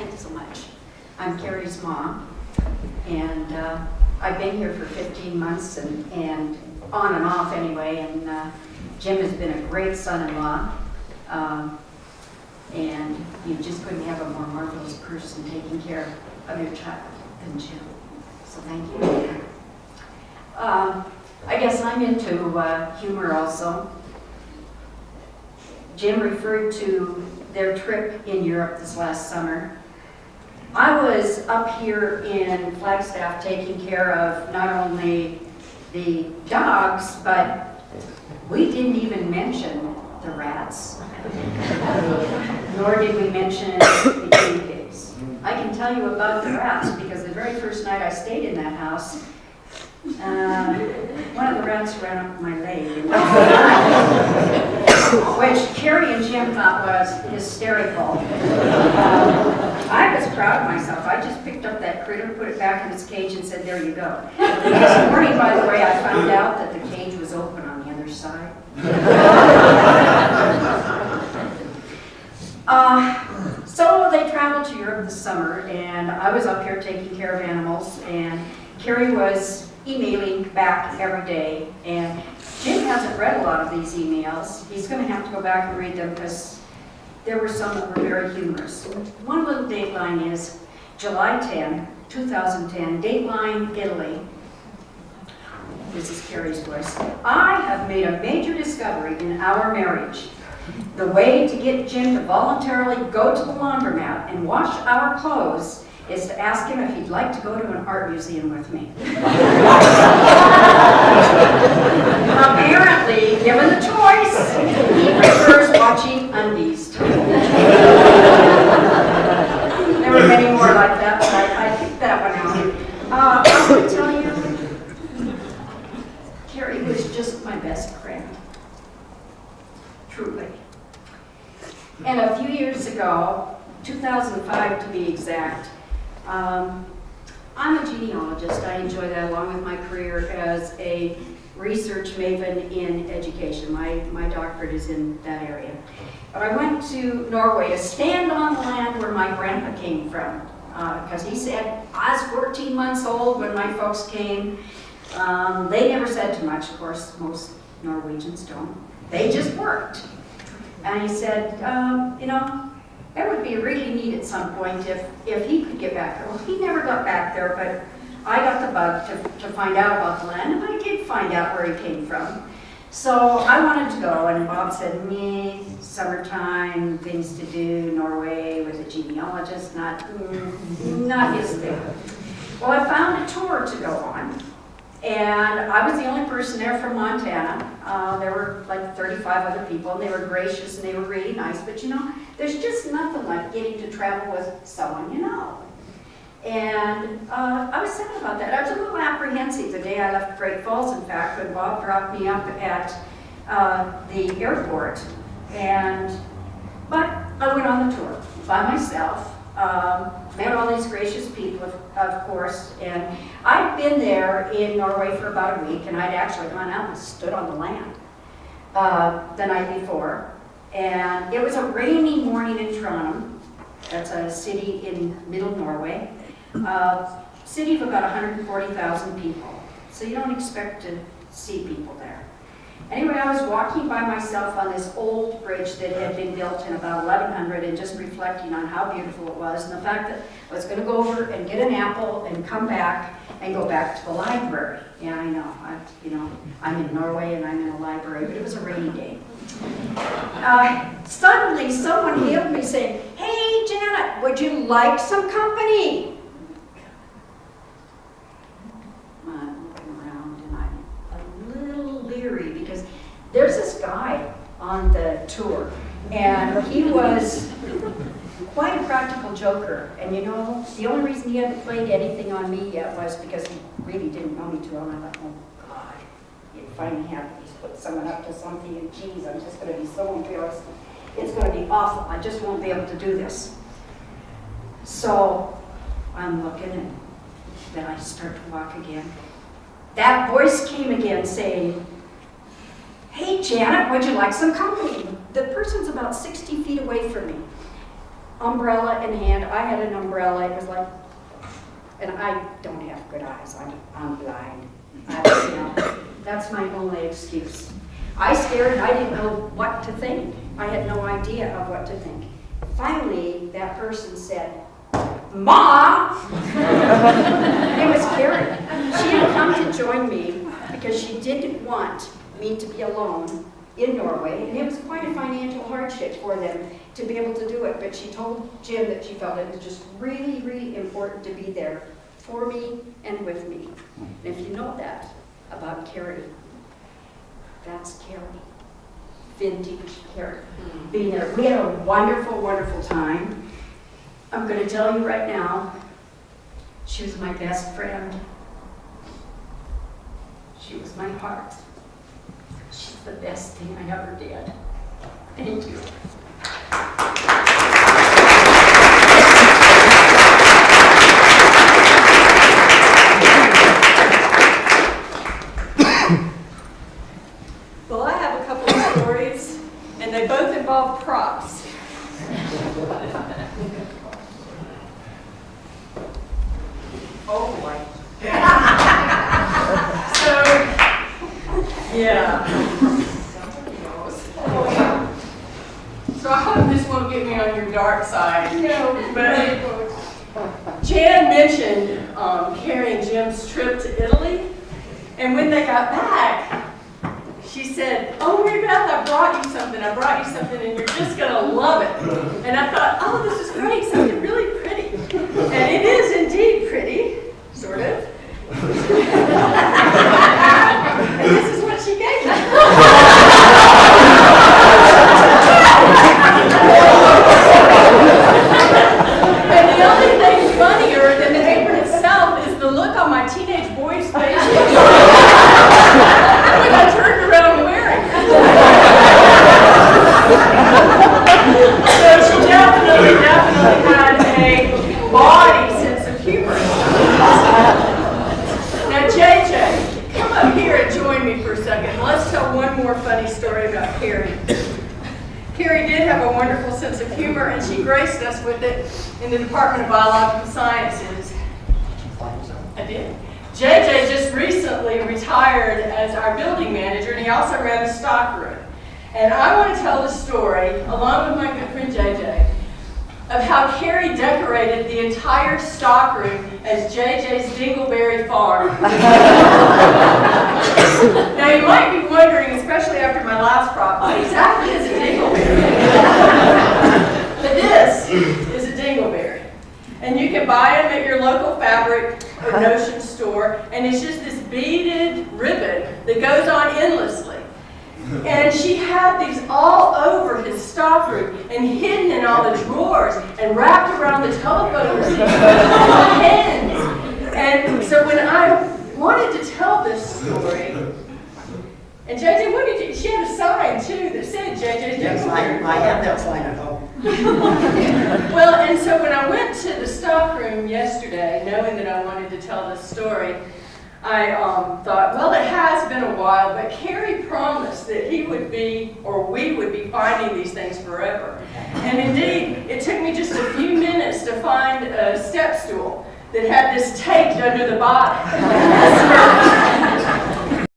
Thanks so much. I'm Kerry's mom, and I've been here for 15 months and on and off anyway, and Jim has been a great son-in-law, and you just couldn't have a more marvelous person taking care of your child than Jim. So thank you. I guess I'm into humor also. Jim referred to their trip in Europe this last summer. I was up here in Flagstaff taking care of not only the dogs, but we didn't even mention the rats, nor did we mention the guinea pigs. I can tell you about the rats because the very first night I stayed in that house, one of the rats ran up my leg, which Kerry and Jim thought was hysterical. I was proud of myself. I just picked up that critter, put it back in its cage, and said, "There you go." This morning, by the way, I found out that the cage was open on the other side. So they traveled to Europe this summer, and I was up here taking care of animals, and Kerry was emailing back every day, and Jim hasn't read a lot of these emails. He's going to have to go back and read them because there were some that were very humorous. One little dateline is July 10, 2010, Dateline, Italy. This is Kerry's voice. "I have made a major discovery in our marriage. The way to get Jim to voluntarily go to the laundromat and wash our clothes is to ask him if he'd like to go to an art museum with me." Apparently, given the choice, he prefers watching undies. There were many more like that, but I picked that one out. I want to tell you, Kerry was just my best friend. Truly. And a few years ago, 2005 to be exact, I'm a genealogist. I enjoy that along with my career as a research maven in education. My doctorate is in that area. But I went to Norway to stand on the land where my grandpa came from. Because he said, I was 14 months old when my folks came. They never said too much, of course, most Norwegians don't. They just worked. And he said, you know, that would be really neat at some point if he could get back there. Well, he never got back there, but I got the bug to find out about the land, and I did find out where he came from. So I wanted to go, and Bob said, me, summertime, things to do, Norway with a genealogist, not his thing. Well, I found a tour to go on, and I was the only person there from Montana. There were like 35 other people, and they were gracious, and they were really nice, but you know, there's just nothing like getting to travel with someone you know. And I was sad about that. I was a little apprehensive the day I left Great Falls, in fact, when Bob dropped me up at the airport. But I went on the tour by myself, met all these gracious people, of course, and I'd been there in Norway for about a week, and I'd actually gone out and stood on the land the night before. And it was a rainy morning in Trondheim. That's a city in middle Norway. City of about 140,000 people. So you don't expect to see people there. Anyway, I was walking by myself on this old bridge that had been built in about 1100 and just reflecting on how beautiful it was and the fact that I was going to go over and get an apple and come back and go back to the library. Yeah, I know. I'm in Norway and I'm in a library, but it was a rainy day. Suddenly, someone hailed me saying, "Hey, Janet, would you like some company?" I'm looking around and I'm a little leery because there's this guy on the tour, and he was quite a practical joker. And you know, the only reason he hadn't played anything on me yet was because he really didn't know me too well. And I thought, oh God, you finally have to put someone up to something, and geez, I'm just going to be so embarrassed. It's going to be awful. I just won't be able to do this. So I'm looking, and then I start to walk again. That voice came again saying, "Hey, Janet, would you like some company?" The person's about 60 feet away from me. umbrella in hand. I had an umbrella. It was like, and I don't have good eyes. I'm blind. That's my only excuse. I stared and I didn't know what to think. I had no idea of what to think. Finally, that person said, "Mom!" It was Kerry. She had come to join me because she didn't want me to be alone in Norway, and it was quite a financial hardship for them to be able to do it, but she told Jim that she felt it was just really, really important to be there for me and with me. And if you know that about Kerry, that's Kerry. Vintage Kerry. Being there. We had a wonderful, wonderful time. I'm going to tell you right now, she was my best friend. She was my heart. She's the best thing I ever did. Thank you. Well, I have a couple of stories, and they both involve props. Oh boy. So I hope this won't get me on your dark side. No, but Jan mentioned Kerry and Jim's trip to Italy, and when they got back, she said, "Oh, Mary Beth, I brought you something, and you're just going to love it." And I thought, oh, this is great, something really pretty. And it is indeed pretty, sort of. And this is what she gave me. And the only thing funnier than the apron itself is the look on my teenage boy's face when I turned around wearing it. So she definitely had a body sense of humor. Now, JJ, come up here and join me for a second. Let's tell one more funny story about Kerry. Kerry did have a wonderful sense of humor, and she graced us with it in the Department of Biological Sciences. I did. JJ just recently retired as our building manager, and he also ran the stockroom. And I want to tell the story, along with my good friend JJ, of how Kerry decorated the entire stockroom as JJ's Dingleberry Farm. Now you might be wondering, especially after my last prop, what exactly is a dingleberry? But this is a dingleberry. And you can buy them at your local fabric or notion store, and it's just this beaded ribbon that goes on endlessly. And she had these all over his stockroom and hidden in all the drawers and wrapped around the telephone receiver and pens. And so when I wanted to tell this story, and JJ, what did you, she had a sign too that said JJ's Dingleberry. I have that sign at home. Well, and so when I went to the stockroom yesterday, knowing that I wanted to tell this story, I thought, well, it has been a while, but Kerry promised that he would be, or we would be finding these things forever. And indeed, it took me just a few minutes to find a step stool that had this taped under the bottom.